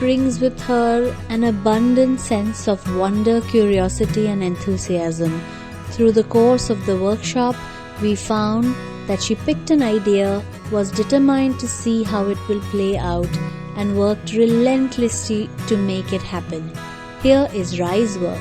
brings with her an abundant sense of wonder, curiosity, and enthusiasm. Through the course of the workshop, we found that she picked an idea, was determined to see how it will play out, and worked relentlessly to make it happen. Here is Rai's work.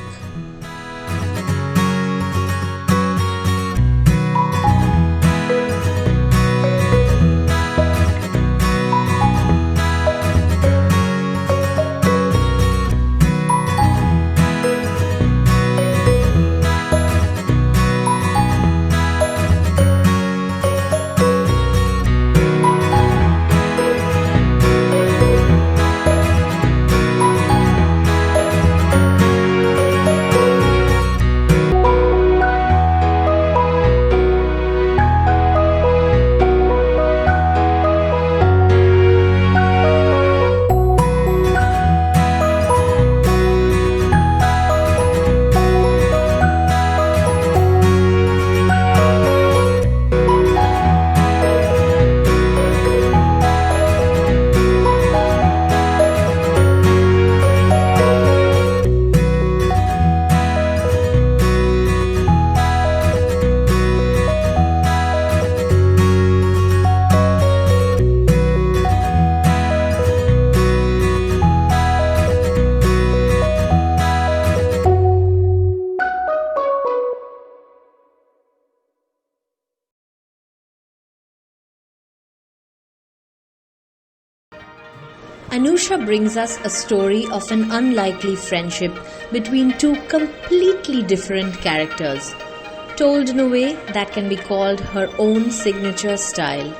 Anusha brings us a story of an unlikely friendship between two completely different characters, told in a way that can be called her own signature style,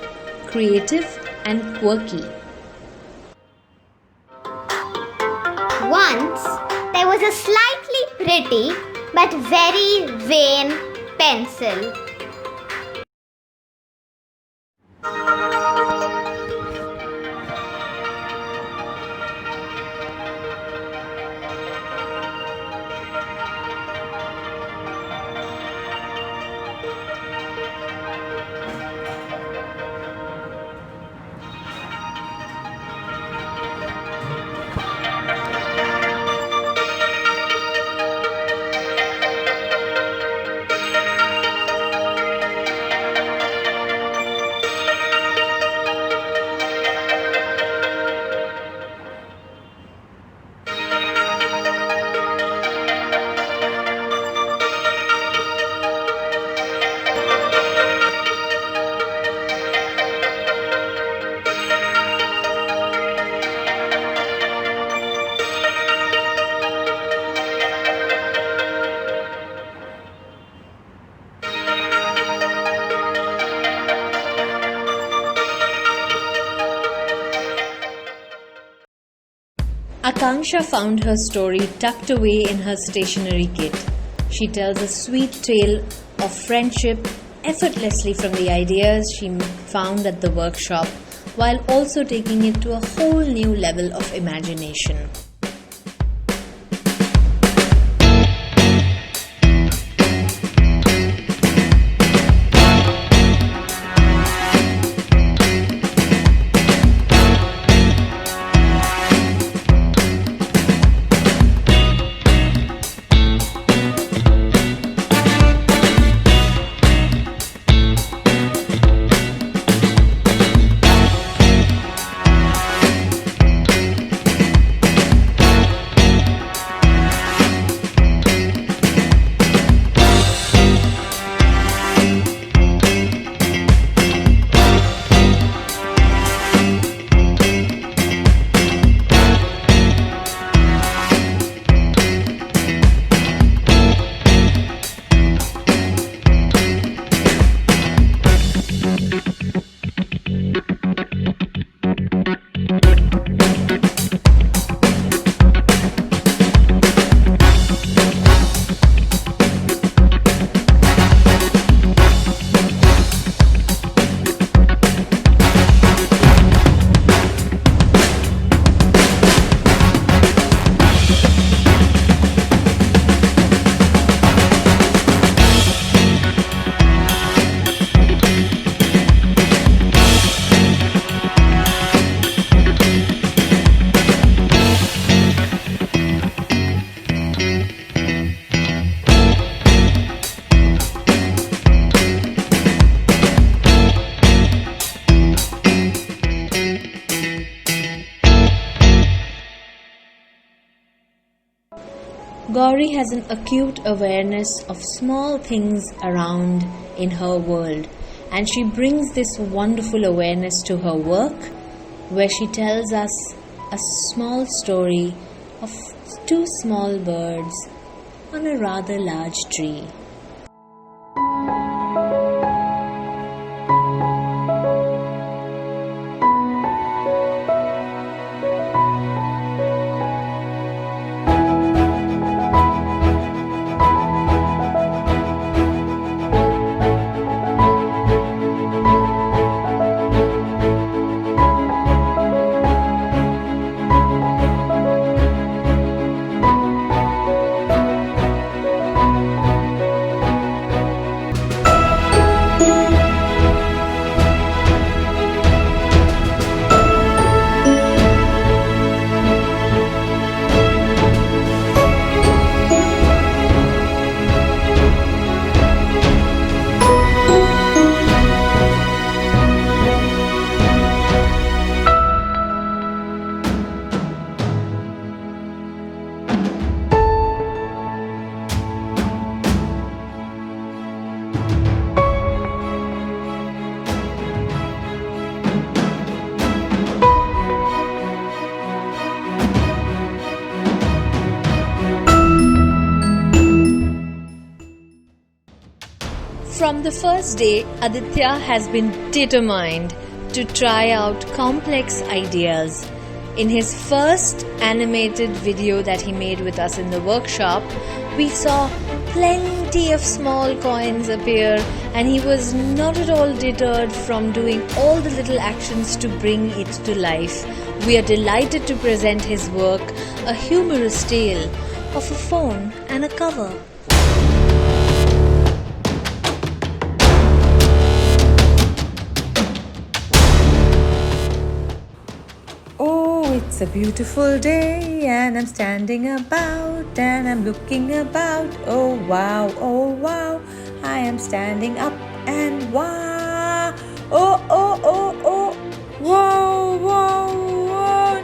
creative and quirky. Once, there was a slightly pretty but very vain pencil. Akanksha found her story tucked away in her stationery kit. She tells a sweet tale of friendship effortlessly from the ideas she found at the workshop, while also taking it to a whole new level of imagination. Gauri has an acute awareness of small things around in her world, and she brings this wonderful awareness to her work, where she tells us a small story of two small birds on a rather large tree. From the first day, Aditya has been determined to try out complex ideas. In his first animated video that he made with us in the workshop, we saw plenty of small coins appear, and he was not at all deterred from doing all the little actions to bring it to life. We are delighted to present his work, a humorous tale of a phone and a cover. It's a beautiful day and I'm standing about and I'm looking about. Oh wow, I am standing up and wow. Oh, whoa,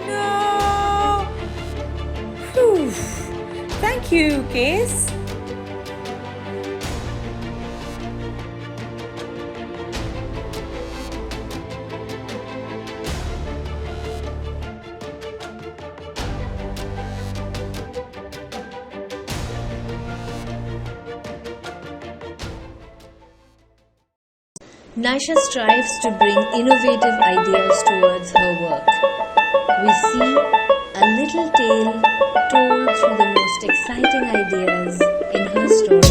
no. Whew. Thank you, Case. Naisha strives to bring innovative ideas towards her work. We see a little tale told through the most exciting ideas in her story.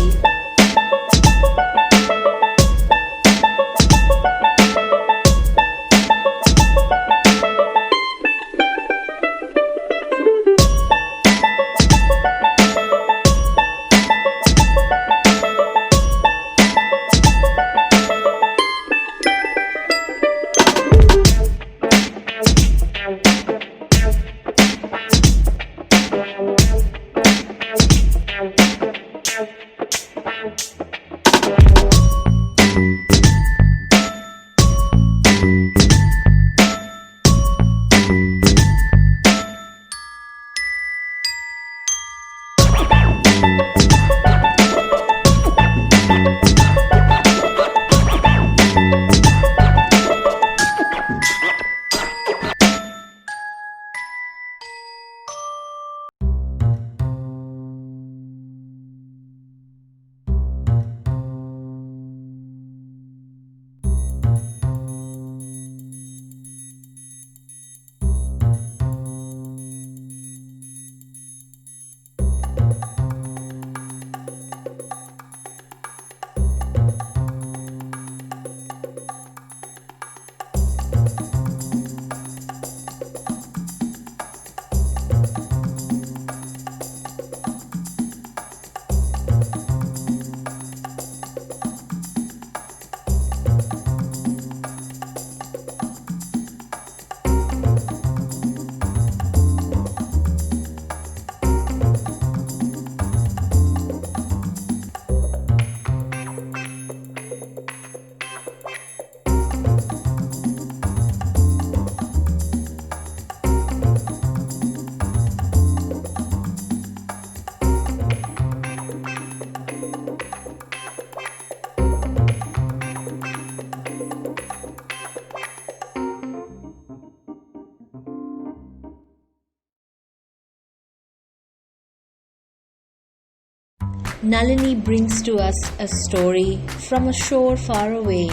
Nalini brings to us a story from a shore far away,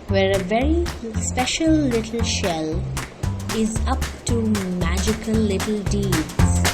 where a very special little shell is up to magical little deeds.